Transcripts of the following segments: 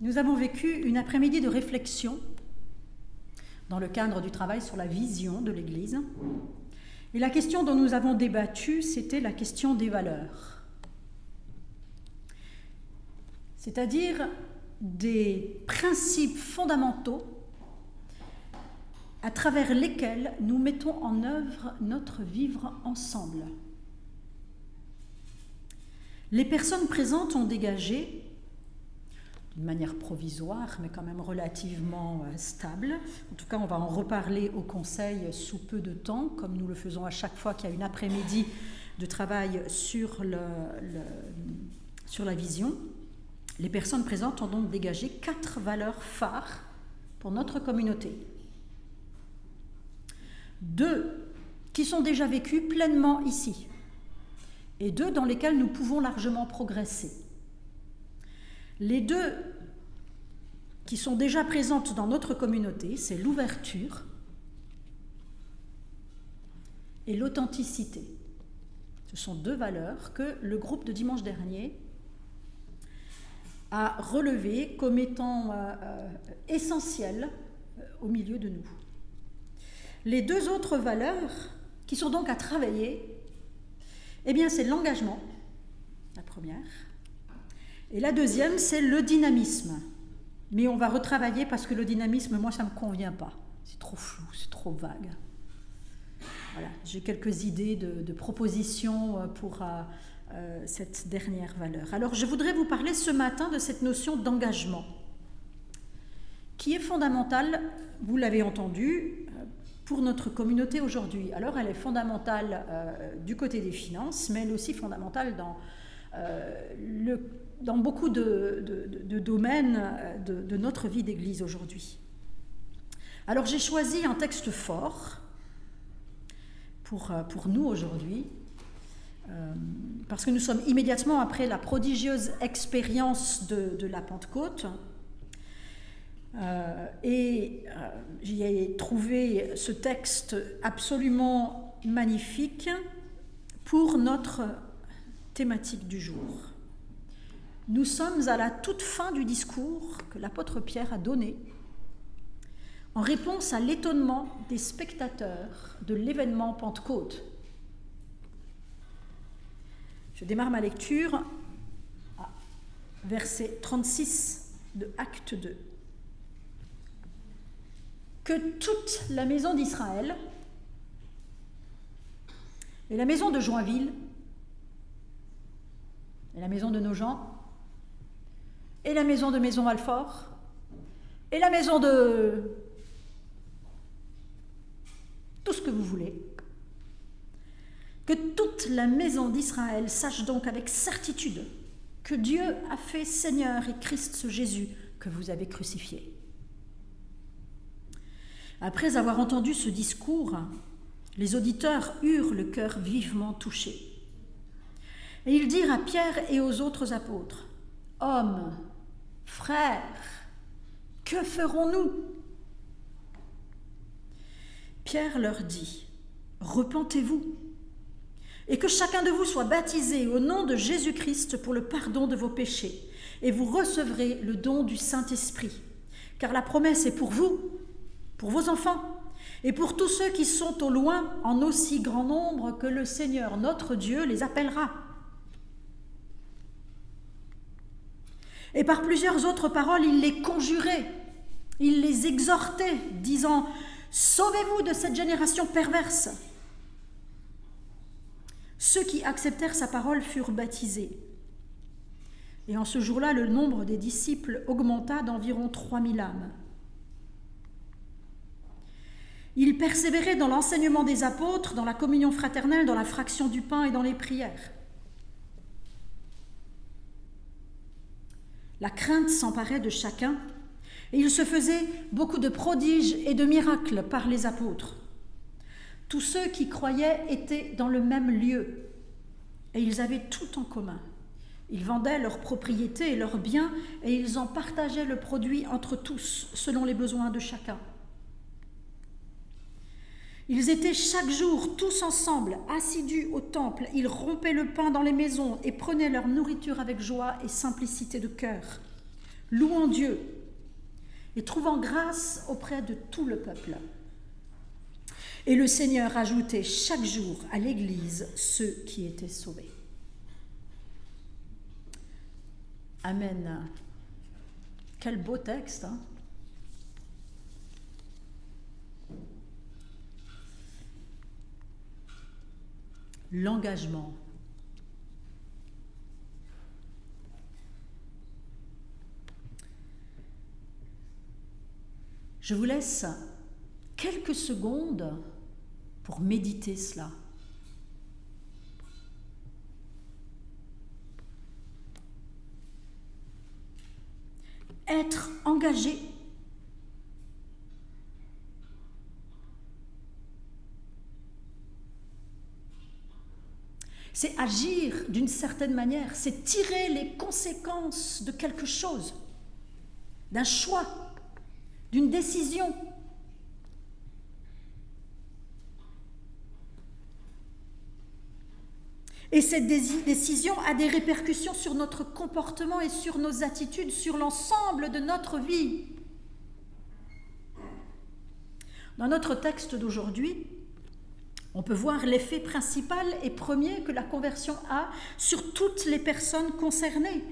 Nous avons vécu une après-midi de réflexion dans le cadre du travail sur la vision de l'Église. Et la question dont nous avons débattu, c'était la question des valeurs. C'est-à-dire des principes fondamentaux à travers lesquels nous mettons en œuvre notre vivre ensemble. Les personnes présentes ont dégagé, d'une manière provisoire, mais quand même relativement stable. En tout cas, on va en reparler au Conseil sous peu de temps, comme nous le faisons à chaque fois qu'il y a une après-midi de travail sur la vision. Les personnes présentes ont donc dégagé 4 valeurs phares pour notre communauté. 2 qui sont déjà vécues pleinement ici, et 2 dans lesquelles nous pouvons largement progresser. Les 2 qui sont déjà présentes dans notre communauté, c'est l'ouverture et l'authenticité. Ce sont 2 valeurs que le groupe de dimanche dernier a relevées comme étant essentielles au milieu de nous. Les 2 autres valeurs qui sont donc à travailler, eh bien c'est l'engagement, la première, et la deuxième, c'est le dynamisme. Mais on va retravailler parce que le dynamisme, moi, ça ne me convient pas. C'est trop flou, c'est trop vague. Voilà, j'ai quelques idées de propositions pour cette dernière valeur. Alors, je voudrais vous parler ce matin de cette notion d'engagement, qui est fondamentale, vous l'avez entendu, pour notre communauté aujourd'hui. Alors, elle est fondamentale du côté des finances, mais elle est aussi fondamentale dans beaucoup de domaines de notre vie d'Église aujourd'hui. Alors j'ai choisi un texte fort pour nous aujourd'hui, parce que nous sommes immédiatement après la prodigieuse expérience de la Pentecôte, et j'y ai trouvé ce texte absolument magnifique pour notre thématique du jour. Nous sommes à la toute fin du discours que l'apôtre Pierre a donné en réponse à l'étonnement des spectateurs de l'événement Pentecôte. Je démarre ma lecture à verset 36 de Acte 2. Que toute la maison d'Israël et la maison de Joinville et la maison de nos gens, et la maison de Maison Alfort, et la maison de tout ce que vous voulez. Que toute la maison d'Israël sache donc avec certitude que Dieu a fait Seigneur et Christ Jésus que vous avez crucifié. Après avoir entendu ce discours, les auditeurs eurent le cœur vivement touché. Et ils dirent à Pierre et aux autres apôtres, « Hommes, frères, que ferons-nous » Pierre leur dit, « Repentez-vous, et que chacun de vous soit baptisé au nom de Jésus-Christ pour le pardon de vos péchés, et vous recevrez le don du Saint-Esprit, car la promesse est pour vous, pour vos enfants, et pour tous ceux qui sont au loin, en aussi grand nombre que le Seigneur, notre Dieu, les appellera. » Et par plusieurs autres paroles, il les conjurait, il les exhortait, disant « Sauvez-vous de cette génération perverse !» Ceux qui acceptèrent sa parole furent baptisés. Et en ce jour-là, le nombre des disciples augmenta d'environ 3000 âmes. Ils persévéraient dans l'enseignement des apôtres, dans la communion fraternelle, dans la fraction du pain et dans les prières. La crainte s'emparait de chacun, et il se faisait beaucoup de prodiges et de miracles par les apôtres. Tous ceux qui croyaient étaient dans le même lieu, et ils avaient tout en commun. Ils vendaient leurs propriétés et leurs biens, et ils en partageaient le produit entre tous, selon les besoins de chacun. Ils étaient chaque jour tous ensemble, assidus au temple. Ils rompaient le pain dans les maisons et prenaient leur nourriture avec joie et simplicité de cœur, louant Dieu et trouvant grâce auprès de tout le peuple. Et le Seigneur ajoutait chaque jour à l'Église ceux qui étaient sauvés. Amen. Quel beau texte, hein? L'engagement. Je vous laisse quelques secondes pour méditer cela. Être engagé. C'est agir d'une certaine manière, c'est tirer les conséquences de quelque chose, d'un choix, d'une décision. Et cette décision a des répercussions sur notre comportement et sur nos attitudes, sur l'ensemble de notre vie. Dans notre texte d'aujourd'hui, on peut voir l'effet principal et premier que la conversion a sur toutes les personnes concernées.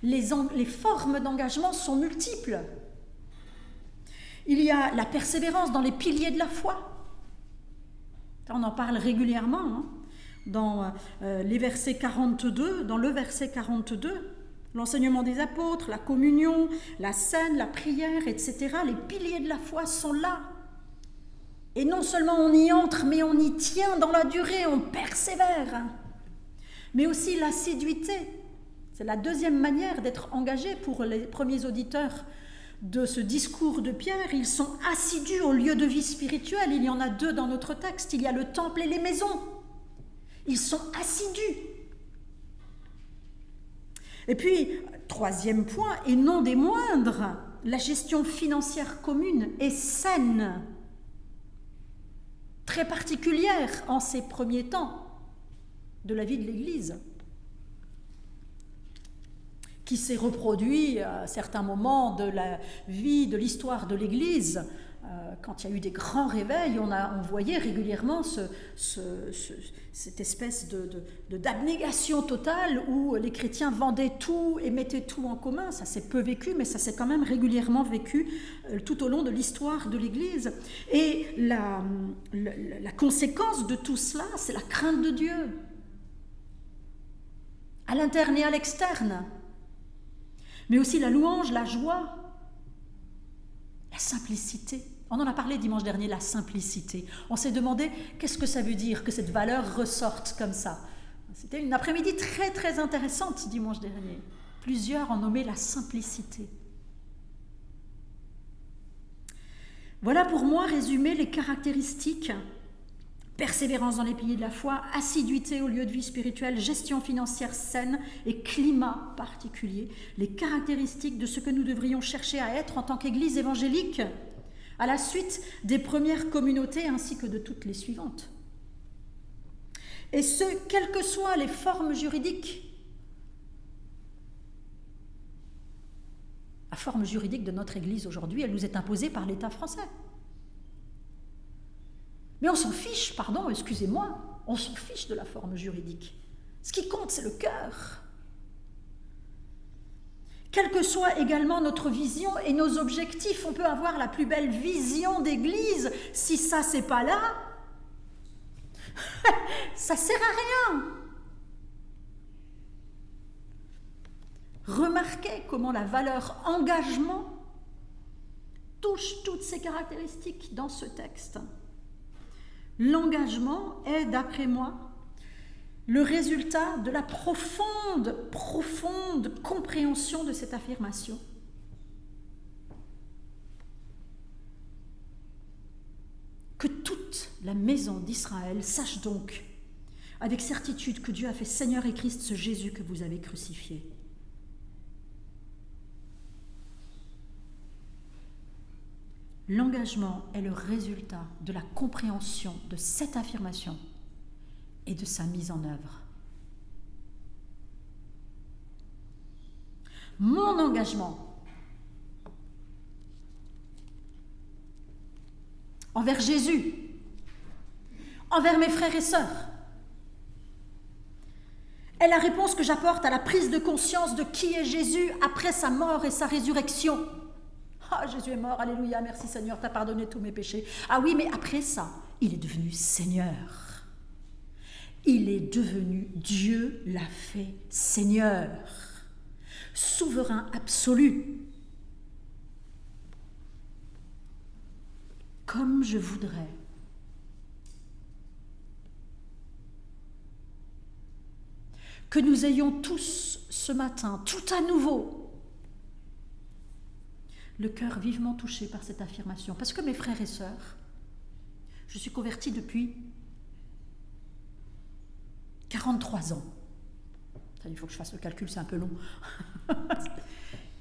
Les formes d'engagement sont multiples. Il y a la persévérance dans les piliers de la foi. On en parle régulièrement, hein, dans les versets 42, dans le verset 42, l'enseignement des apôtres, la communion, la scène, la prière, etc. Les piliers de la foi sont là. Et non seulement on y entre, mais on y tient dans la durée, on persévère. Mais aussi l'assiduité. C'est la deuxième manière d'être engagé pour les premiers auditeurs de ce discours de Pierre. Ils sont assidus au lieu de vie spirituelle. Il y en a deux dans notre texte. Il y a le temple et les maisons. Ils sont assidus. Et puis, troisième point, et non des moindres, la gestion financière commune est saine, très particulière en ces premiers temps de la vie de l'Église, qui s'est reproduit à certains moments de la vie, de l'histoire de l'Église. Quand il y a eu des grands réveils, on voyait régulièrement cette espèce d'abnégation totale où les chrétiens vendaient tout et mettaient tout en commun. Ça s'est peu vécu, mais ça s'est quand même régulièrement vécu tout au long de l'histoire de l'Église. Et la conséquence de tout cela, c'est la crainte de Dieu, à l'interne et à l'externe, mais aussi la louange, la joie, la simplicité. On en a parlé dimanche dernier, la simplicité. On s'est demandé qu'est-ce que ça veut dire que cette valeur ressorte comme ça. C'était une après-midi très très intéressante dimanche dernier. Plusieurs ont nommé la simplicité. Voilà pour moi résumé les caractéristiques: persévérance dans les piliers de la foi, assiduité au lieu de vie spirituelle, gestion financière saine et climat particulier, les caractéristiques de ce que nous devrions chercher à être en tant qu'Église évangélique, à la suite des premières communautés ainsi que de toutes les suivantes. Et ce, quelles que soient les formes juridiques. La forme juridique de notre Église aujourd'hui, elle nous est imposée par l'État français. Mais on s'en fiche, pardon, excusez-moi, on s'en fiche de la forme juridique. Ce qui compte, c'est le cœur. Quelle que soit également notre vision et nos objectifs, on peut avoir la plus belle vision d'Église. Si ça, c'est pas là, ça sert à rien. Remarquez comment la valeur engagement touche toutes ces caractéristiques dans ce texte. L'engagement est, d'après moi, le résultat de la profonde compréhension de cette affirmation. Que toute la maison d'Israël sache donc, avec certitude, que Dieu a fait Seigneur et Christ ce Jésus que vous avez crucifié. L'engagement est le résultat de la compréhension de cette affirmation et de sa mise en œuvre. Mon engagement envers Jésus, envers mes frères et sœurs, est la réponse que j'apporte à la prise de conscience de qui est Jésus après sa mort et sa résurrection. Ah, Jésus est mort, alléluia, merci Seigneur, t'as pardonné tous mes péchés. Ah oui, mais après ça, il est devenu Seigneur. Il est devenu, Dieu l'a fait Seigneur, souverain absolu. Comme je voudrais. Que nous ayons tous ce matin, tout à nouveau, le cœur vivement touché par cette affirmation. Parce que mes frères et sœurs, je suis convertie depuis 43 ans. Il faut que je fasse le calcul, c'est un peu long.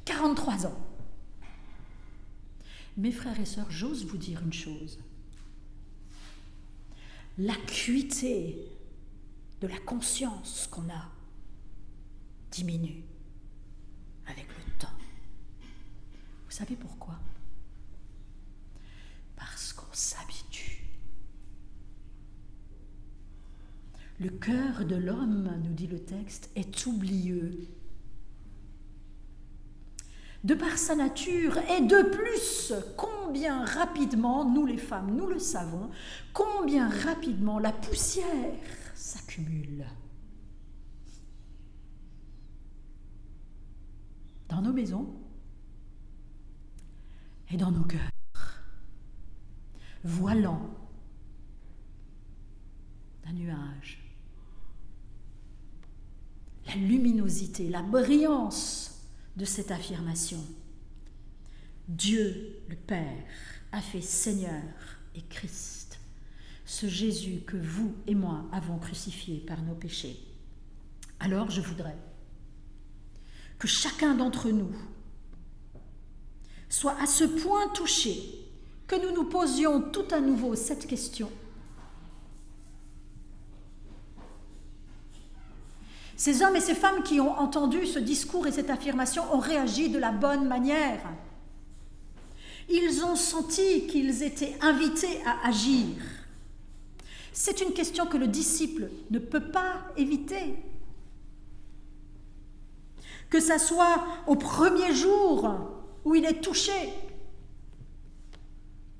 43 ans. Mes frères et sœurs, j'ose vous dire une chose. L'acuité de la conscience qu'on a diminue avec le temps. Vous savez pourquoi? Parce qu'on s'habitue. Le cœur de l'homme, nous dit le texte, est oublieux. De par sa nature, et de plus, combien rapidement, nous les femmes, nous le savons, combien rapidement la poussière s'accumule. Dans nos maisons et dans nos cœurs, voilant d'un nuage la luminosité, la brillance de cette affirmation. Dieu, le Père, a fait Seigneur et Christ, ce Jésus que vous et moi avons crucifié par nos péchés. Alors je voudrais que chacun d'entre nous soit à ce point touché que nous nous posions tout à nouveau cette question. Ces hommes et ces femmes qui ont entendu ce discours et cette affirmation ont réagi de la bonne manière. Ils ont senti qu'ils étaient invités à agir. C'est une question que le disciple ne peut pas éviter. Que ça soit au premier jour où il est touché,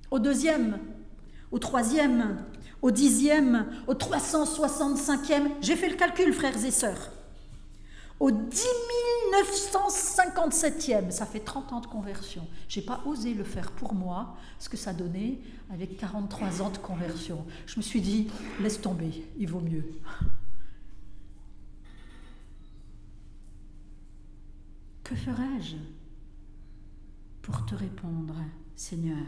au deuxième, au troisième, au 10e, au 365e, j'ai fait le calcul, frères et sœurs, au 10 957e, ça fait 30 ans de conversion. Je n'ai pas osé le faire pour moi, ce que ça donnait avec 43 ans de conversion. Je me suis dit, laisse tomber, il vaut mieux. Que ferais-je pour te répondre, Seigneur ?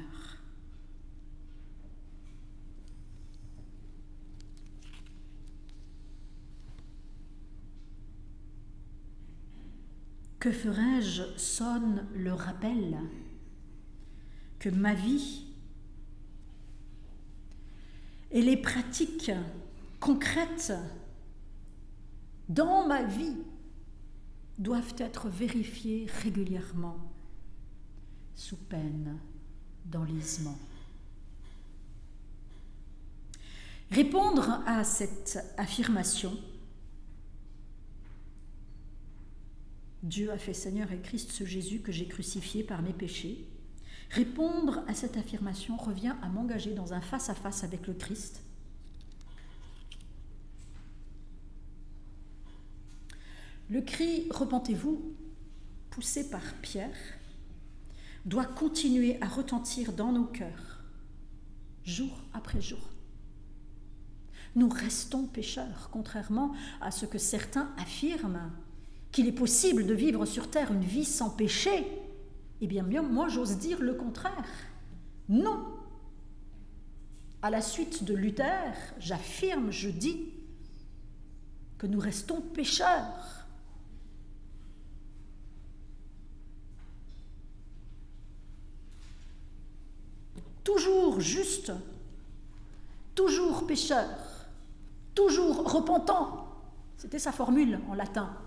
Que ferais-je sonne le rappel que ma vie et les pratiques concrètes dans ma vie doivent être vérifiées régulièrement sous peine d'enlisement. Répondre à cette affirmation, Dieu a fait Seigneur et Christ ce Jésus que j'ai crucifié par mes péchés. Répondre à cette affirmation revient à m'engager dans un face-à-face avec le Christ. Le cri « Repentez-vous » poussé par Pierre doit continuer à retentir dans nos cœurs, jour après jour. Nous restons pécheurs, contrairement à ce que certains affirment, qu'il est possible de vivre sur terre une vie sans péché. Eh bien, moi, j'ose dire le contraire. Non. À la suite de Luther, j'affirme, je dis que nous restons pécheurs. Toujours juste, toujours pécheur, toujours repentant. C'était sa formule en latin.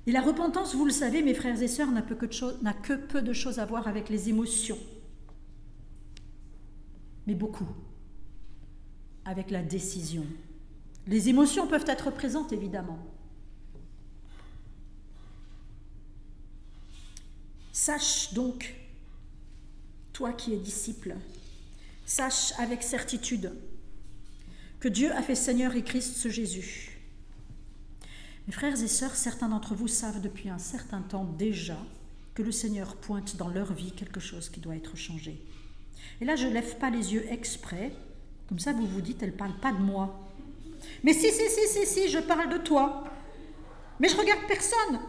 Et la repentance, vous le savez, mes frères et sœurs, n'a que peu de choses à voir avec les émotions, mais beaucoup avec la décision. Les émotions peuvent être présentes, évidemment. Sache donc, toi qui es disciple, sache avec certitude que Dieu a fait Seigneur et Christ ce Jésus. Mes frères et sœurs, certains d'entre vous savent depuis un certain temps déjà que le Seigneur pointe dans leur vie quelque chose qui doit être changé. Et là, je ne lève pas les yeux exprès, comme ça vous vous dites, elle ne parle pas de moi. Mais si, je parle de toi. Mais je regarde personne.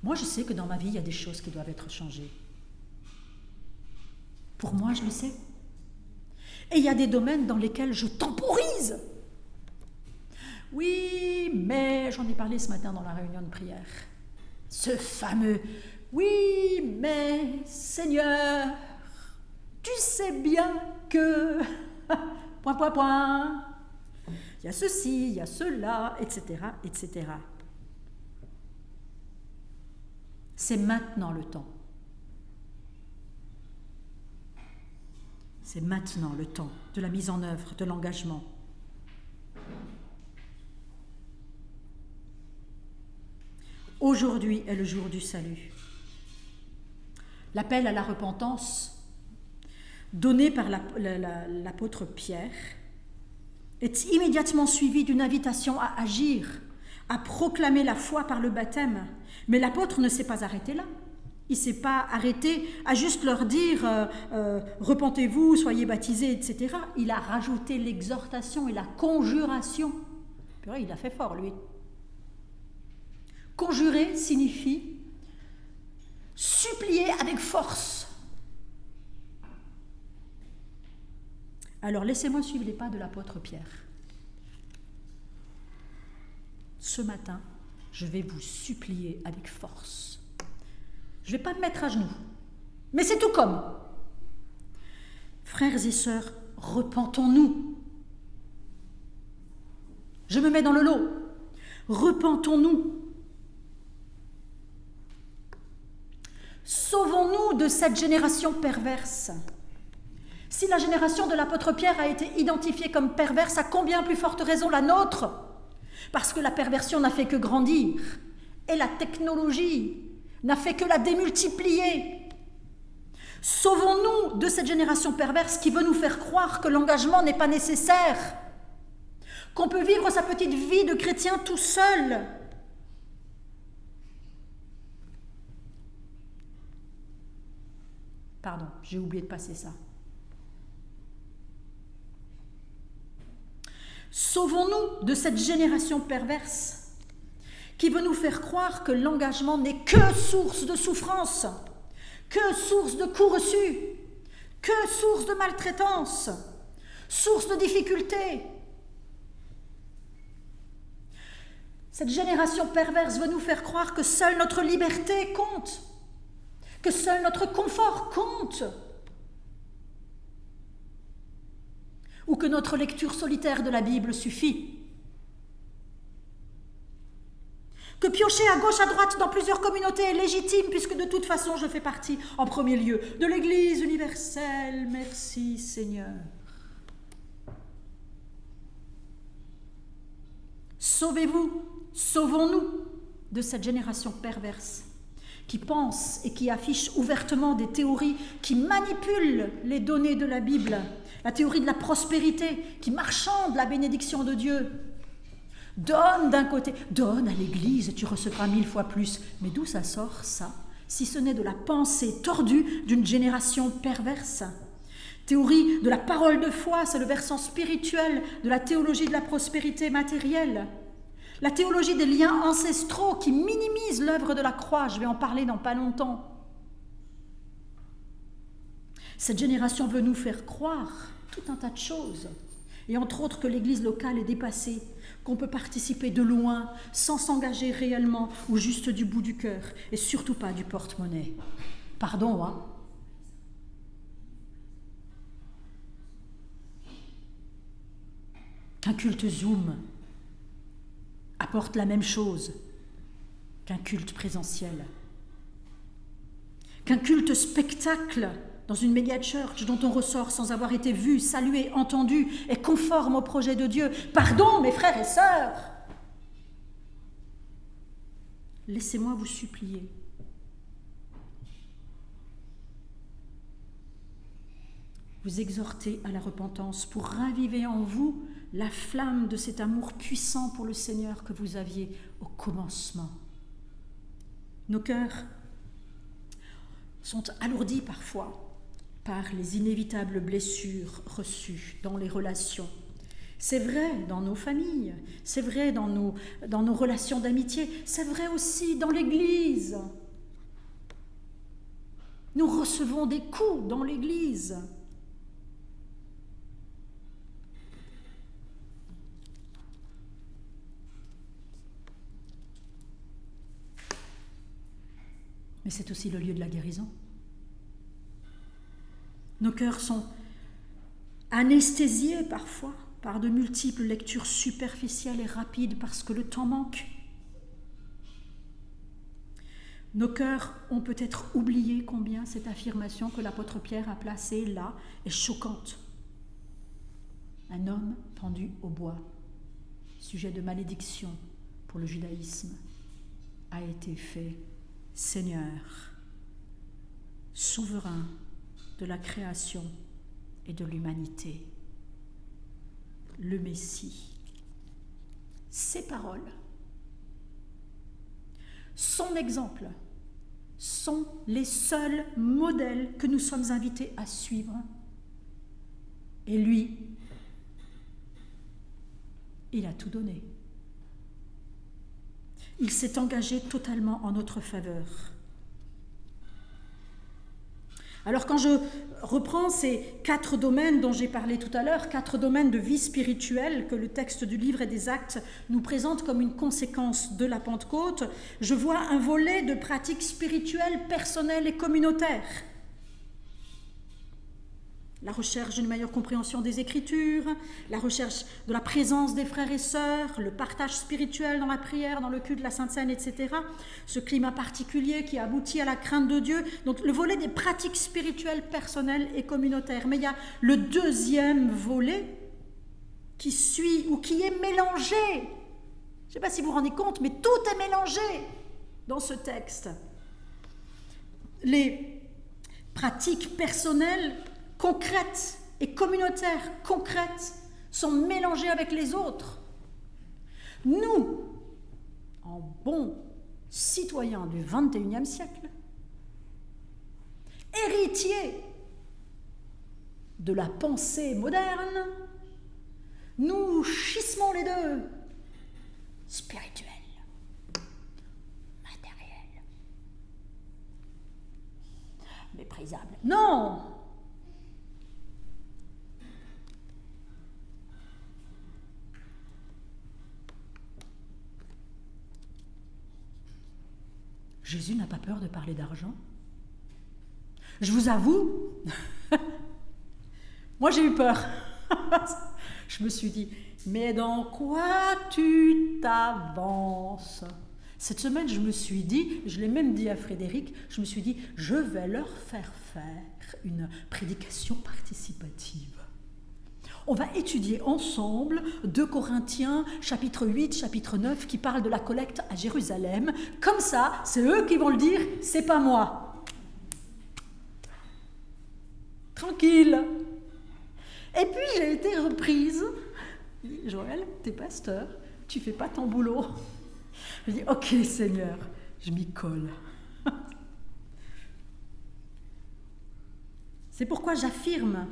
Moi, je sais que dans ma vie, il y a des choses qui doivent être changées. Pour moi, je le sais. Et il y a des domaines dans lesquels je temporise. Oui, mais j'en ai parlé ce matin dans la réunion de prière. Ce fameux « Oui, mais Seigneur, tu sais bien que... » Il y a ceci, il y a cela, etc., etc. C'est maintenant le temps. C'est maintenant le temps de la mise en œuvre, de l'engagement. Aujourd'hui est le jour du salut. L'appel à la repentance donné par l'apôtre Pierre est immédiatement suivi d'une invitation à agir, à proclamer la foi par le baptême. Mais l'apôtre ne s'est pas arrêté là. Il ne s'est pas arrêté à juste leur dire repentez-vous, soyez baptisés, etc. Il a rajouté l'exhortation et la conjuration. Il a fait fort, lui. Conjurer signifie supplier avec force. Alors laissez-moi suivre les pas de l'apôtre Pierre. Ce matin, je vais vous supplier avec force. Je ne vais pas me mettre à genoux, mais c'est tout comme. Frères et sœurs, repentons-nous. Je me mets dans le lot. Repentons-nous. Sauvons-nous de cette génération perverse. Si la génération de l'apôtre Pierre a été identifiée comme perverse, à combien plus forte raison la nôtre ? Parce que la perversion n'a fait que grandir, et la technologie n'a fait que la démultiplier. Sauvons-nous de cette génération perverse qui veut nous faire croire que l'engagement n'est pas nécessaire, qu'on peut vivre sa petite vie de chrétien tout seul. Pardon, j'ai oublié de passer ça. Sauvons-nous de cette génération perverse qui veut nous faire croire que l'engagement n'est que source de souffrance, que source de coups reçus, que source de maltraitance, source de difficultés. Cette génération perverse veut nous faire croire que seule notre liberté compte, que seul notre confort compte, ou que notre lecture solitaire de la Bible suffit. Que piocher à gauche, à droite dans plusieurs communautés est légitime, puisque de toute façon je fais partie, en premier lieu, de l'Église universelle. Merci Seigneur. Sauvez-vous, sauvons-nous de cette génération perverse qui pense et qui affiche ouvertement des théories qui manipulent les données de la Bible, la théorie de la prospérité qui marchande la bénédiction de Dieu. Donne d'un côté, donne à l'Église et tu recevras 1000 fois plus. Mais d'où ça sort, ça, si ce n'est de la pensée tordue d'une génération perverse? Théorie de la parole de foi, c'est le versant spirituel de la théologie de la prospérité matérielle. La théologie des liens ancestraux qui minimise l'œuvre de la croix, je vais en parler dans pas longtemps. Cette génération veut nous faire croire tout un tas de choses, et entre autres que l'Église locale est dépassée, qu'on peut participer de loin, sans s'engager réellement, ou juste du bout du cœur, et surtout pas du porte-monnaie. Pardon, hein? qu'un culte Zoom apporte la même chose qu'un culte présentiel, qu'un culte spectacle dans une méga church dont on ressort sans avoir été vu, salué, entendu et conforme au projet de Dieu. Pardon, mes frères et sœurs, laissez-moi vous supplier. Vous exhorter à la repentance pour raviver en vous la flamme de cet amour puissant pour le Seigneur que vous aviez au commencement. Nos cœurs sont alourdis parfois par les inévitables blessures reçues dans les relations. C'est vrai dans nos familles, c'est vrai dans nos relations d'amitié, c'est vrai aussi dans l'Église. Nous recevons des coups dans l'Église. Mais c'est aussi le lieu de la guérison. Nos cœurs sont anesthésiés parfois par de multiples lectures superficielles et rapides parce que le temps manque. Nos cœurs ont peut-être oublié combien cette affirmation que l'apôtre Pierre a placée là est choquante. Un homme pendu au bois, sujet de malédiction pour le judaïsme, a été fait Seigneur, souverain de la création et de l'humanité, le Messie. Ses paroles, son exemple, sont les seuls modèles que nous sommes invités à suivre. Et lui, il a tout donné. Il s'est engagé totalement en notre faveur. Alors quand je reprends ces 4 domaines dont j'ai parlé tout à l'heure, 4 domaines de vie spirituelle que le texte du livre et des Actes nous présente comme une conséquence de la Pentecôte, je vois un volet de pratiques spirituelles, personnelles et communautaires. La recherche d'une meilleure compréhension des Écritures, la recherche de la présence des frères et sœurs, le partage spirituel dans la prière, dans le culte, la Sainte Seine, etc. Ce climat particulier qui aboutit à la crainte de Dieu. Donc le volet des pratiques spirituelles, personnelles et communautaires. Mais il y a le deuxième volet qui suit ou qui est mélangé. Je ne sais pas si vous vous rendez compte, mais tout est mélangé dans ce texte. Les pratiques personnelles concrètes et communautaires concrètes sont mélangées avec les autres. Nous, en bons citoyens du XXIe siècle, héritiers de la pensée moderne, nous schismons les deux, spirituel, matériel, méprisable. Non! Jésus n'a pas peur de parler d'argent. Je vous avoue, moi j'ai eu peur. Je me suis dit, mais dans quoi tu t'avances ? Cette semaine, je me suis dit, je l'ai même dit à Frédéric, je me suis dit, je vais leur faire une prédication participative. On va étudier ensemble 2 Corinthiens, chapitre 8, chapitre 9, qui parlent de la collecte à Jérusalem. Comme ça, c'est eux qui vont le dire, c'est pas moi. Tranquille. Et puis j'ai été reprise. Joël, t'es pasteur, tu fais pas ton boulot. Je dis, ok Seigneur, je m'y colle. C'est pourquoi j'affirme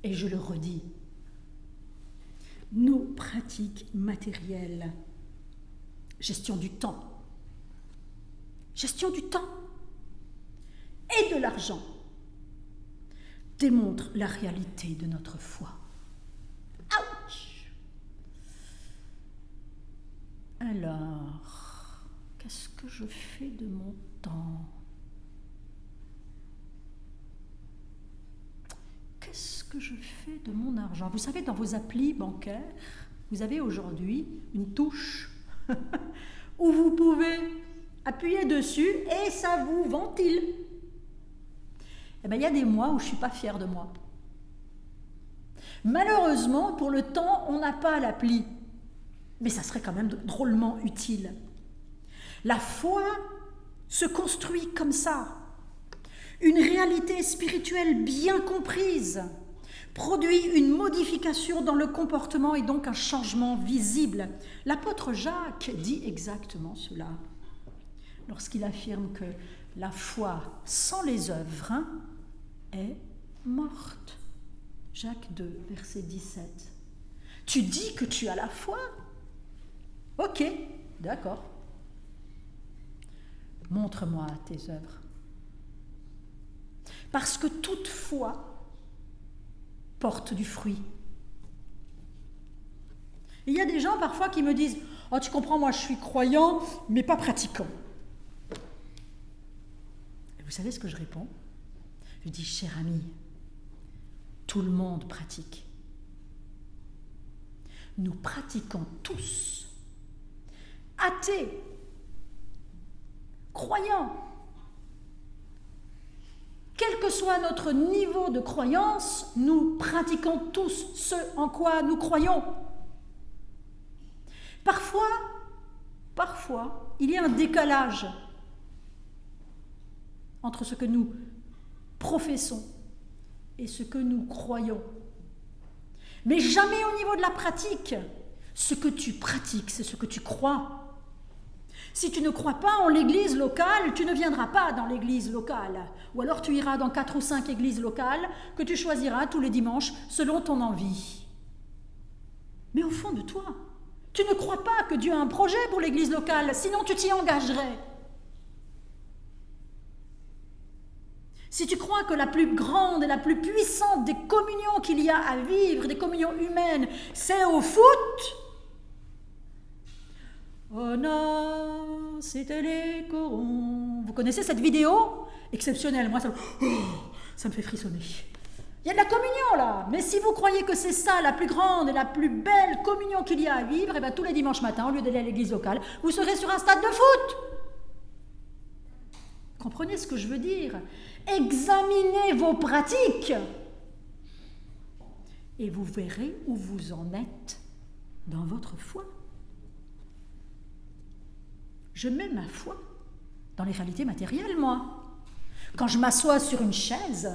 et je le redis, nos pratiques matérielles, gestion du temps et de l'argent, démontrent la réalité de notre foi. Ouch! Alors, Qu'est-ce que je fais de mon temps? Qu'est-ce que je fais de mon argent? Vous savez, dans vos applis bancaires, vous avez aujourd'hui une touche où vous pouvez appuyer dessus et ça vous ventile. Eh bien, il y a des mois où je ne suis pas fière de moi. Malheureusement, pour le temps, on n'a pas l'appli. Mais ça serait quand même drôlement utile. La foi se construit comme ça. Une réalité spirituelle bien comprise produit une modification dans le comportement et donc un changement visible. L'apôtre Jacques dit exactement cela lorsqu'il affirme que la foi sans les œuvres est morte. Jacques 2, verset 17. Tu dis que tu as la foi? Ok, d'accord. Montre-moi tes œuvres. Parce que toute foi porte du fruit. Il y a des gens parfois qui me disent « Oh, tu comprends, moi je suis croyant, mais pas pratiquant. » Et vous savez ce que je réponds? Je dis « Cher ami, tout le monde pratique. Nous pratiquons tous. Athées, croyants, quel que soit notre niveau de croyance, nous pratiquons tous ce en quoi nous croyons. Parfois, il y a un décalage entre ce que nous professons et ce que nous croyons. Mais jamais au niveau de la pratique. Ce que tu pratiques, c'est ce que tu crois. Si tu ne crois pas en l'église locale, tu ne viendras pas dans l'église locale. Ou alors tu iras dans 4 ou 5 églises locales que tu choisiras tous les dimanches selon ton envie. Mais au fond de toi, tu ne crois pas que Dieu a un projet pour l'église locale, sinon tu t'y engagerais. Si tu crois que la plus grande et la plus puissante des communions qu'il y a à vivre, des communions humaines, c'est au foot, oh non, c'était les corons. Vous connaissez cette vidéo? Exceptionnelle, moi ça me fait frissonner. Il y a de la communion là, mais si vous croyez que c'est ça la plus grande et la plus belle communion qu'il y a à vivre, et bien tous les dimanches matins, au lieu d'aller à l'église locale, vous serez sur un stade de foot. Comprenez ce que je veux dire? Examinez vos pratiques et vous verrez où vous en êtes dans votre foi. Je mets ma foi dans les réalités matérielles, moi. Quand je m'assois sur une chaise,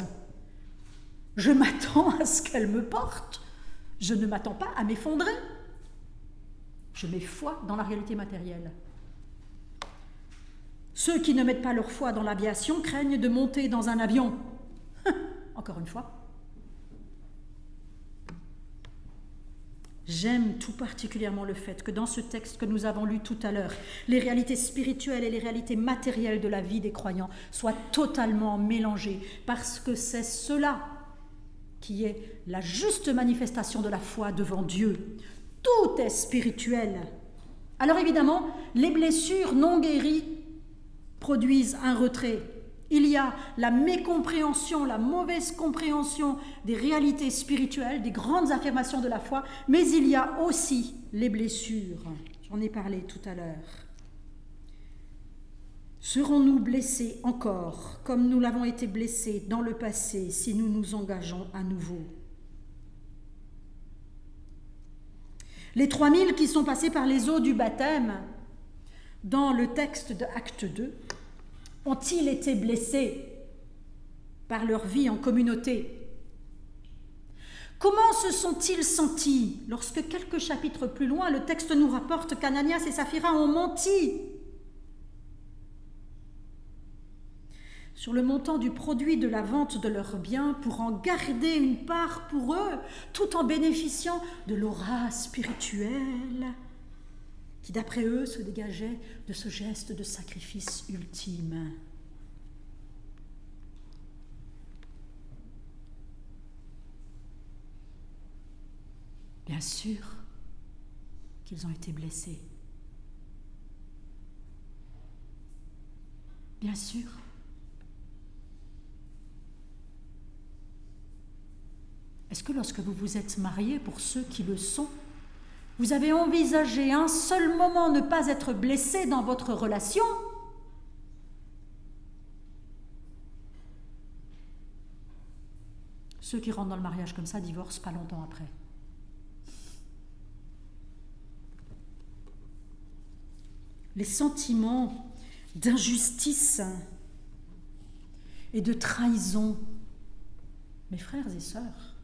je m'attends à ce qu'elle me porte. Je ne m'attends pas à m'effondrer. Je mets foi dans la réalité matérielle. Ceux qui ne mettent pas leur foi dans l'aviation craignent de monter dans un avion. Encore une fois. J'aime tout particulièrement le fait que dans ce texte que nous avons lu tout à l'heure, les réalités spirituelles et les réalités matérielles de la vie des croyants soient totalement mélangées, parce que c'est cela qui est la juste manifestation de la foi devant Dieu. Tout est spirituel. Alors évidemment, les blessures non guéries produisent un retrait. Il y a la mécompréhension, la mauvaise compréhension des réalités spirituelles, des grandes affirmations de la foi, mais il y a aussi les blessures. J'en ai parlé tout à l'heure. Serons-nous blessés encore, comme nous l'avons été blessés dans le passé, si nous nous engageons à nouveau? Les 3000 qui sont passés par les eaux du baptême, dans le texte de Acte 2, ont-ils été blessés par leur vie en communauté? Comment se sont-ils sentis lorsque quelques chapitres plus loin, le texte nous rapporte qu'Ananias et Saphira ont menti sur le montant du produit de la vente de leurs biens pour en garder une part pour eux, tout en bénéficiant de l'aura spirituelle qui, d'après eux, se dégageait de ce geste de sacrifice ultime. Bien sûr qu'ils ont été blessés. Bien sûr. Est-ce que lorsque vous vous êtes mariés, pour ceux qui le sont, vous avez envisagé un seul moment ne pas être blessé dans votre relation ? Ceux qui rentrent dans le mariage comme ça divorcent pas longtemps après. Les sentiments d'injustice et de trahison, mes frères et sœurs,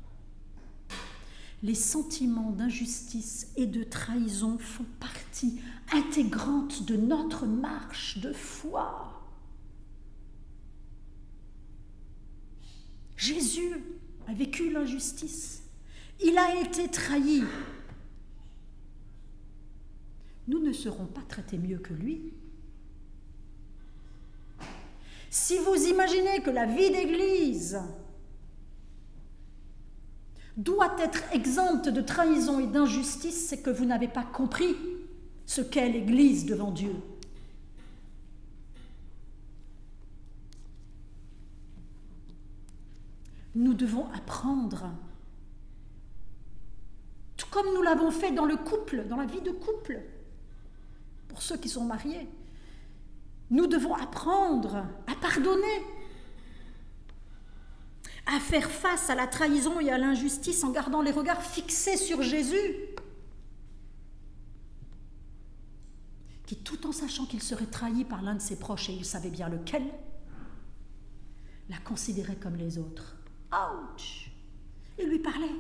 les sentiments d'injustice et de trahison font partie intégrante de notre marche de foi. Jésus a vécu l'injustice. Il a été trahi. Nous ne serons pas traités mieux que lui. Si vous imaginez que la vie d'Église doit être exempte de trahison et d'injustice, c'est que vous n'avez pas compris ce qu'est l'Église devant Dieu. Nous devons apprendre, tout comme nous l'avons fait dans le couple, dans la vie de couple, pour ceux qui sont mariés, nous devons apprendre à pardonner, à faire face à la trahison et à l'injustice en gardant les regards fixés sur Jésus, qui, tout en sachant qu'il serait trahi par l'un de ses proches, et il savait bien lequel, la considérait comme les autres. Ouch! Il lui parlait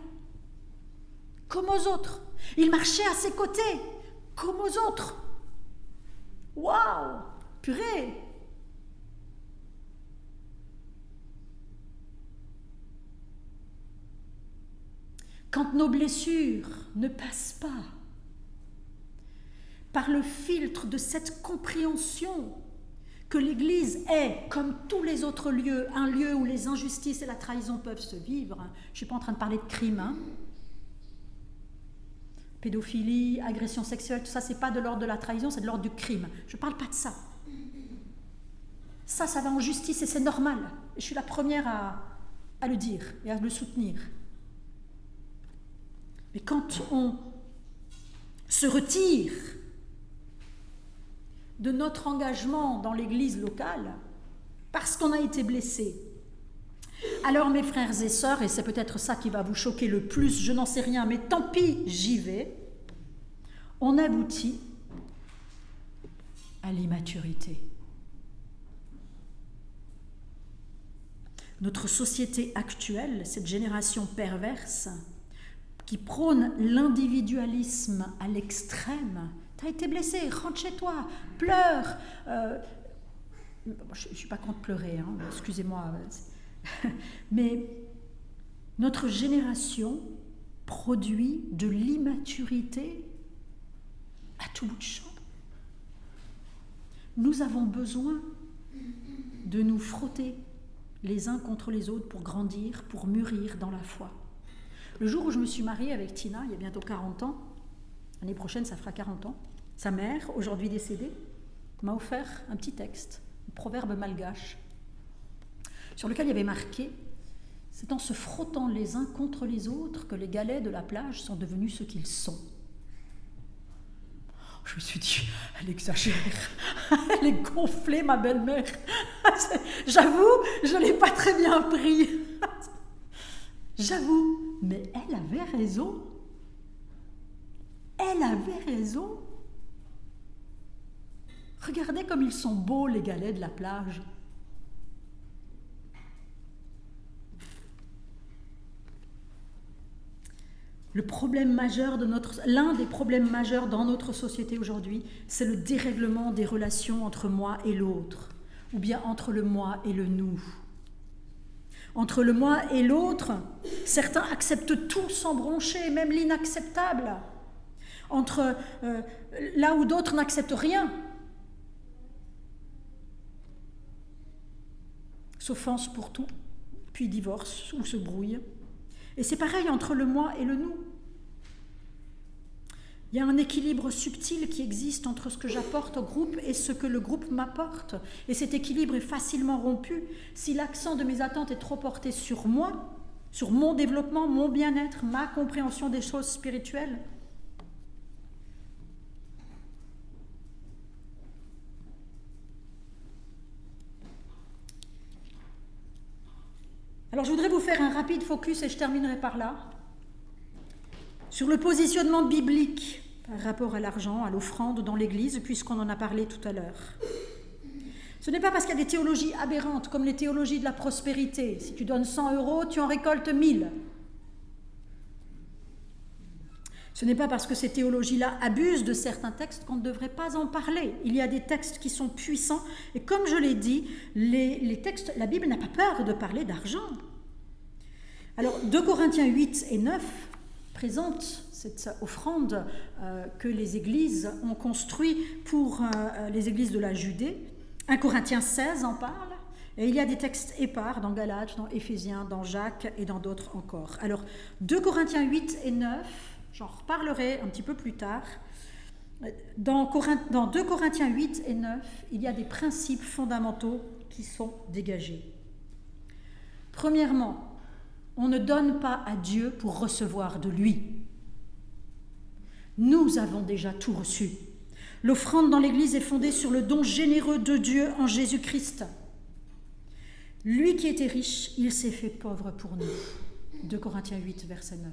comme aux autres. Il marchait à ses côtés comme aux autres. Waouh! Purée! Quand nos blessures ne passent pas par le filtre de cette compréhension que l'Église est, comme tous les autres lieux, un lieu où les injustices et la trahison peuvent se vivre. Je ne suis pas en train de parler de crime. Pédophilie, agression sexuelle, tout ça, ce n'est pas de l'ordre de la trahison, c'est de l'ordre du crime. Je ne parle pas de ça. Ça va en justice et c'est normal. Je suis la première à le dire et à le soutenir. Mais quand on se retire de notre engagement dans l'Église locale, parce qu'on a été blessé, alors mes frères et sœurs, et c'est peut-être ça qui va vous choquer le plus, je n'en sais rien, mais tant pis, j'y vais, on aboutit à l'immaturité. Notre société actuelle, cette génération perverse, qui prône l'individualisme à l'extrême. T'as été blessé, rentre chez toi, pleure. Je ne suis pas contre pleurer, hein, excusez-moi. Mais notre génération produit de l'immaturité à tout bout de champ. Nous avons besoin de nous frotter les uns contre les autres pour grandir, pour mûrir dans la foi. Le jour où je me suis mariée avec Tina, il y a bientôt 40 ans, l'année prochaine ça fera 40 ans, sa mère, aujourd'hui décédée, m'a offert un petit texte, un proverbe malgache, sur lequel il y avait marqué « C'est en se frottant les uns contre les autres que les galets de la plage sont devenus ce qu'ils sont. » Je me suis dit, elle exagère, elle est gonflée ma belle-mère. J'avoue, je ne l'ai pas très bien pris. J'avoue, mais elle avait raison. Elle avait raison. Regardez comme ils sont beaux les galets de la plage. L'un des problèmes majeurs dans notre société aujourd'hui, c'est le dérèglement des relations entre moi et l'autre, ou bien entre le moi et le nous. Entre le moi et l'autre, certains acceptent tout sans broncher, même l'inacceptable. Entre là où d'autres n'acceptent rien. S'offensent pour tout, puis divorcent ou se brouillent. Et c'est pareil entre le moi et le nous. Il y a un équilibre subtil qui existe entre ce que j'apporte au groupe et ce que le groupe m'apporte. Et cet équilibre est facilement rompu si l'accent de mes attentes est trop porté sur moi, sur mon développement, mon bien-être, ma compréhension des choses spirituelles. Alors je voudrais vous faire un rapide focus, et je terminerai par là, sur le positionnement biblique par rapport à l'argent, à l'offrande dans l'Église, puisqu'on en a parlé tout à l'heure. Ce n'est pas parce qu'il y a des théologies aberrantes, comme les théologies de la prospérité. Si tu donnes 100 €, tu en récoltes 1000. Ce n'est pas parce que ces théologies-là abusent de certains textes qu'on ne devrait pas en parler. Il y a des textes qui sont puissants, et comme je l'ai dit, les textes, la Bible n'a pas peur de parler d'argent. Alors, 2 Corinthiens 8 et 9 présentent cette offrande que les églises ont construite pour les églises de la Judée. 1 Corinthiens 16 en parle, et il y a des textes épars dans Galates, dans Éphésiens, dans Jacques et dans d'autres encore. Alors, 2 Corinthiens 8 et 9, j'en reparlerai un petit peu plus tard. Dans 2 Corinthiens 8 et 9, il y a des principes fondamentaux qui sont dégagés. Premièrement, on ne donne pas à Dieu pour recevoir de lui. Nous avons déjà tout reçu. L'offrande dans l'Église est fondée sur le don généreux de Dieu en Jésus-Christ. Lui qui était riche, il s'est fait pauvre pour nous. 2 Corinthiens 8, verset 9.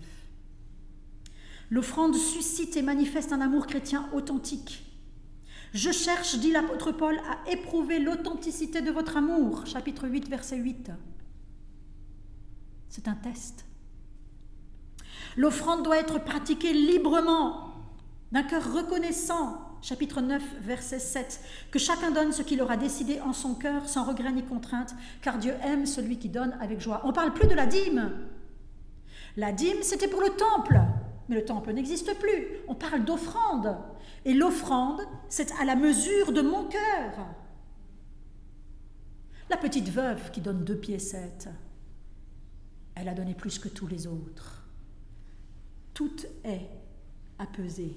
L'offrande suscite et manifeste un amour chrétien authentique. Je cherche, dit l'apôtre Paul, à éprouver l'authenticité de votre amour. Chapitre 8, verset 8. C'est un test. L'offrande doit être pratiquée librement, d'un cœur reconnaissant. Chapitre 9, verset 7. Que chacun donne ce qu'il aura décidé en son cœur, sans regret ni contrainte, car Dieu aime celui qui donne avec joie. On ne parle plus de la dîme. La dîme, c'était pour le temple. Mais le temple n'existe plus. On parle d'offrande. Et l'offrande, c'est à la mesure de mon cœur. La petite veuve qui donne 2 piécettes, elle a donné plus que tous les autres. Tout est à peser.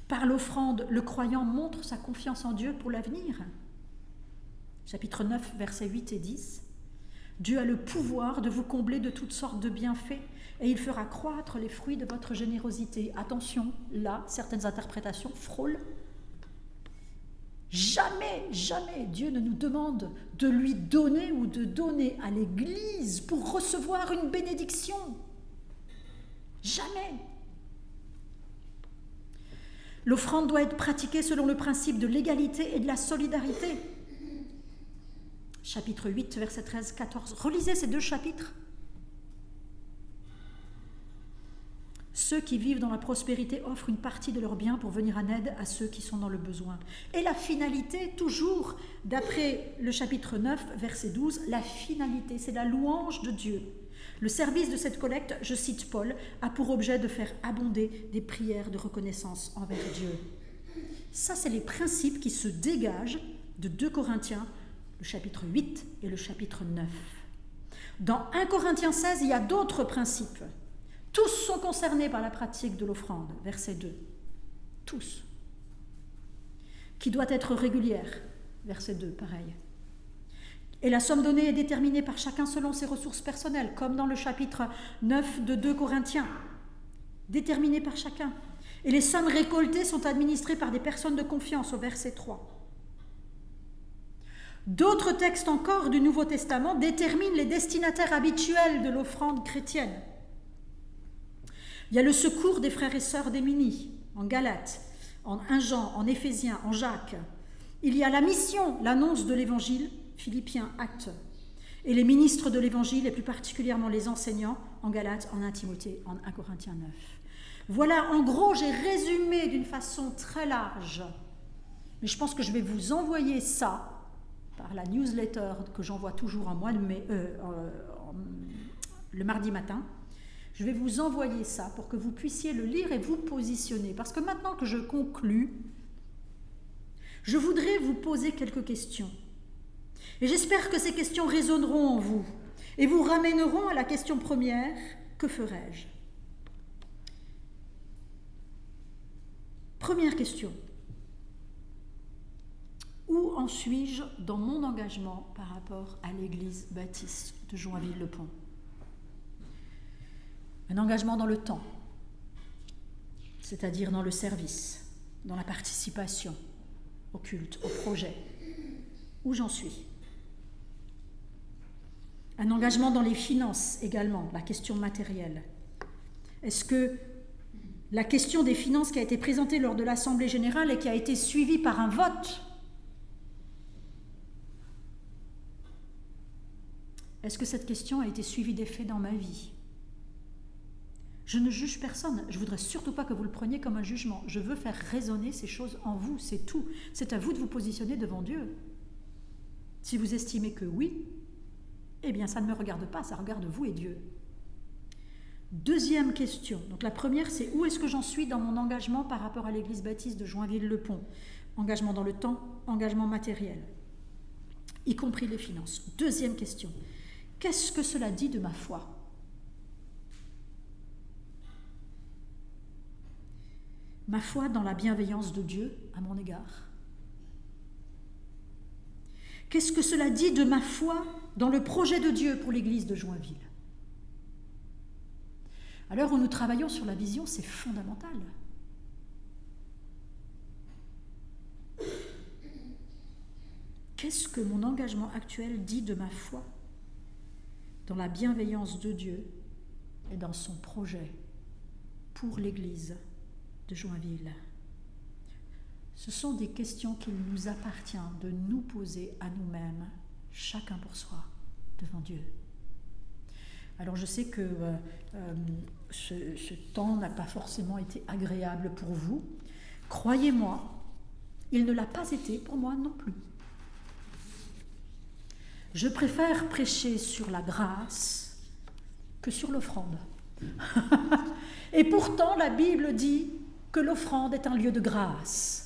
Par l'offrande, le croyant montre sa confiance en Dieu pour l'avenir. Chapitre 9, versets 8 et 10. Dieu a le pouvoir de vous combler de toutes sortes de bienfaits et il fera croître les fruits de votre générosité. Attention, là, certaines interprétations frôlent. Jamais, jamais Dieu ne nous demande de lui donner ou de donner à l'Église pour recevoir une bénédiction. Jamais. L'offrande doit être pratiquée selon le principe de l'égalité et de la solidarité. Chapitre 8, versets 13, 14. Relisez ces 2 chapitres. Ceux qui vivent dans la prospérité offrent une partie de leurs biens pour venir en aide à ceux qui sont dans le besoin. Et la finalité, toujours d'après le chapitre 9, verset 12, la finalité, c'est la louange de Dieu. Le service de cette collecte, je cite Paul, a pour objet de faire abonder des prières de reconnaissance envers Dieu. Ça, c'est les principes qui se dégagent de 2 Corinthiens, le chapitre 8 et le chapitre 9. Dans 1 Corinthiens 16, il y a d'autres principes. Tous sont concernés par la pratique de l'offrande, verset 2. Tous. Qui doit être régulière, verset 2, pareil. Et la somme donnée est déterminée par chacun selon ses ressources personnelles, comme dans le chapitre 9 de 2 Corinthiens. Déterminée par chacun. Et les sommes récoltées sont administrées par des personnes de confiance, au verset 3. D'autres textes encore du Nouveau Testament déterminent les destinataires habituels de l'offrande chrétienne. Il y a le secours des frères et sœurs démunis, en Galates, en 1 Jean, en Éphésiens, en Jacques. Il y a la mission, l'annonce de l'Évangile, Philippiens, Actes. Et les ministres de l'Évangile, et plus particulièrement les enseignants, en Galates, en 1 Timothée, en 1 Corinthiens 9. Voilà, en gros, j'ai résumé d'une façon très large. Mais je pense que je vais vous envoyer ça par la newsletter que j'envoie toujours en mois de mai, le mardi matin. Je vais vous envoyer ça pour que vous puissiez le lire et vous positionner. Parce que maintenant que je conclus, je voudrais vous poser quelques questions. Et j'espère que ces questions résonneront en vous et vous ramèneront à la question première, que ferais-je ? Première question. Où en suis-je dans mon engagement par rapport à l'église baptiste de Joinville-le-Pont? Un engagement dans le temps, c'est-à-dire dans le service, dans la participation au culte, au projet. Où j'en suis? Un engagement dans les finances également, la question matérielle. Est-ce que la question des finances qui a été présentée lors de l'Assemblée générale et qui a été suivie par un vote, est-ce que cette question a été suivie d'effet dans ma vie? Je ne juge personne. Je ne voudrais surtout pas que vous le preniez comme un jugement. Je veux faire résonner ces choses en vous, c'est tout. C'est à vous de vous positionner devant Dieu. Si vous estimez que oui, eh bien ça ne me regarde pas, ça regarde vous et Dieu. Deuxième question. Donc la première, c'est où est-ce que j'en suis dans mon engagement par rapport à l'église baptiste de Joinville-le-Pont? Engagement dans le temps, engagement matériel, y compris les finances. Deuxième question. Qu'est-ce que cela dit de ma foi? Ma foi dans la bienveillance de Dieu à mon égard. Qu'est-ce que cela dit de ma foi dans le projet de Dieu pour l'église de Joinville? À l'heure où nous travaillons sur la vision, c'est fondamental. Qu'est-ce que mon engagement actuel dit de ma foi dans la bienveillance de Dieu et dans son projet pour l'église de Joinville? Ce sont des questions qu'il nous appartient de nous poser à nous-mêmes, chacun pour soi, devant Dieu. Alors je sais que ce temps n'a pas forcément été agréable pour vous. Croyez-moi, il ne l'a pas été pour moi non plus. Je préfère prêcher sur la grâce que sur l'offrande. Et pourtant, la Bible dit que l'offrande est un lieu de grâce.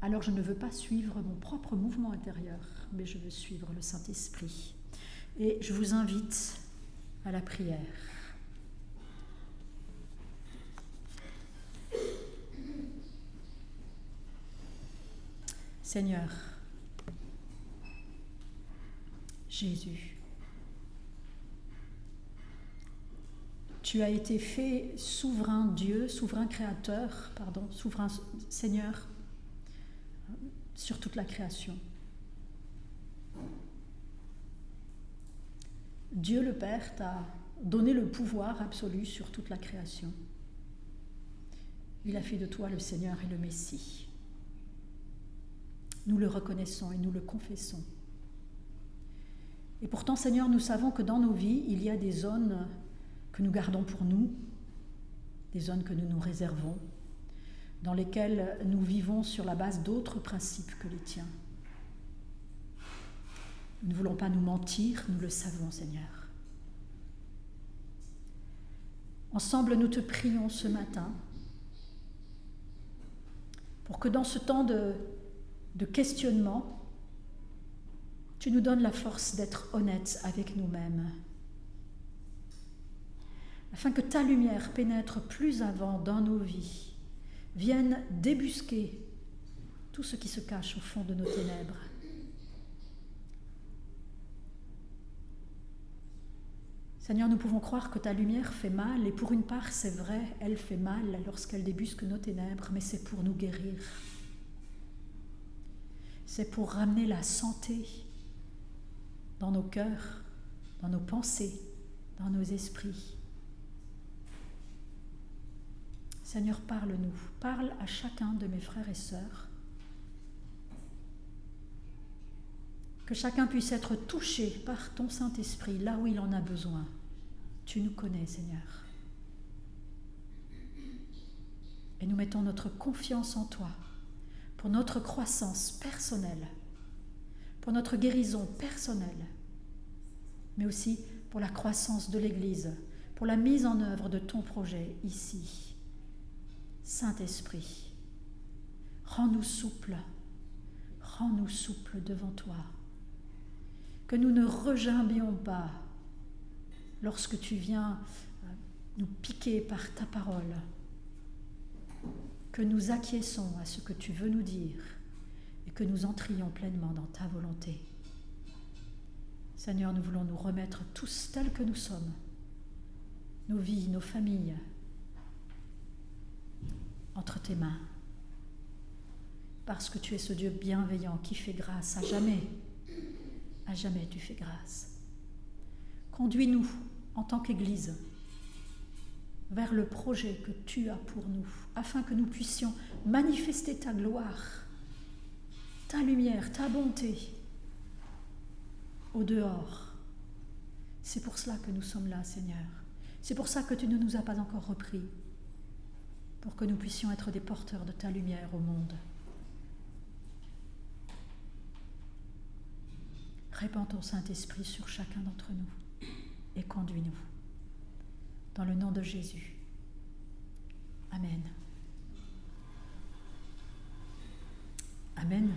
Alors je ne veux pas suivre mon propre mouvement intérieur, mais je veux suivre le Saint-Esprit. Et je vous invite à la prière. Seigneur, Jésus, tu as été fait souverain Dieu, souverain créateur, souverain Seigneur sur toute la création. Dieu le Père t'a donné le pouvoir absolu sur toute la création. Il a fait de toi le Seigneur et le Messie. Nous le reconnaissons et nous le confessons. Et pourtant, Seigneur, nous savons que dans nos vies, il y a des zones que nous gardons pour nous, des zones que nous nous réservons, dans lesquelles nous vivons sur la base d'autres principes que les tiens. Nous ne voulons pas nous mentir, nous le savons, Seigneur. Ensemble, nous te prions ce matin pour que dans ce temps de questionnement, tu nous donnes la force d'être honnêtes avec nous-mêmes, afin que ta lumière pénètre plus avant dans nos vies, vienne débusquer tout ce qui se cache au fond de nos ténèbres. Seigneur, nous pouvons croire que ta lumière fait mal, et pour une part, c'est vrai, elle fait mal lorsqu'elle débusque nos ténèbres, mais c'est pour nous guérir. C'est pour ramener la santé dans nos cœurs, dans nos pensées, dans nos esprits. Seigneur, parle-nous, parle à chacun de mes frères et sœurs. Que chacun puisse être touché par ton Saint-Esprit là où il en a besoin. Tu nous connais, Seigneur. Et nous mettons notre confiance en toi pour notre croissance personnelle, pour notre guérison personnelle, mais aussi pour la croissance de l'Église, pour la mise en œuvre de ton projet ici. Saint-Esprit, rends-nous souples devant toi. Que nous ne regimbions pas lorsque tu viens nous piquer par ta parole, que nous acquiesçons à ce que tu veux nous dire et que nous entrions pleinement dans ta volonté. Seigneur, nous voulons nous remettre tous tels que nous sommes, nos vies, nos familles, entre tes mains, parce que tu es ce Dieu bienveillant qui fait grâce à jamais tu fais grâce. Conduis-nous en tant qu'Église vers le projet que tu as pour nous, afin que nous puissions manifester ta gloire, ta lumière, ta bonté au dehors. C'est pour cela que nous sommes là, Seigneur. C'est pour ça que tu ne nous as pas encore repris, pour que nous puissions être des porteurs de ta lumière au monde. Répands ton Saint-Esprit sur chacun d'entre nous et conduis-nous. Dans le nom de Jésus. Amen. Amen.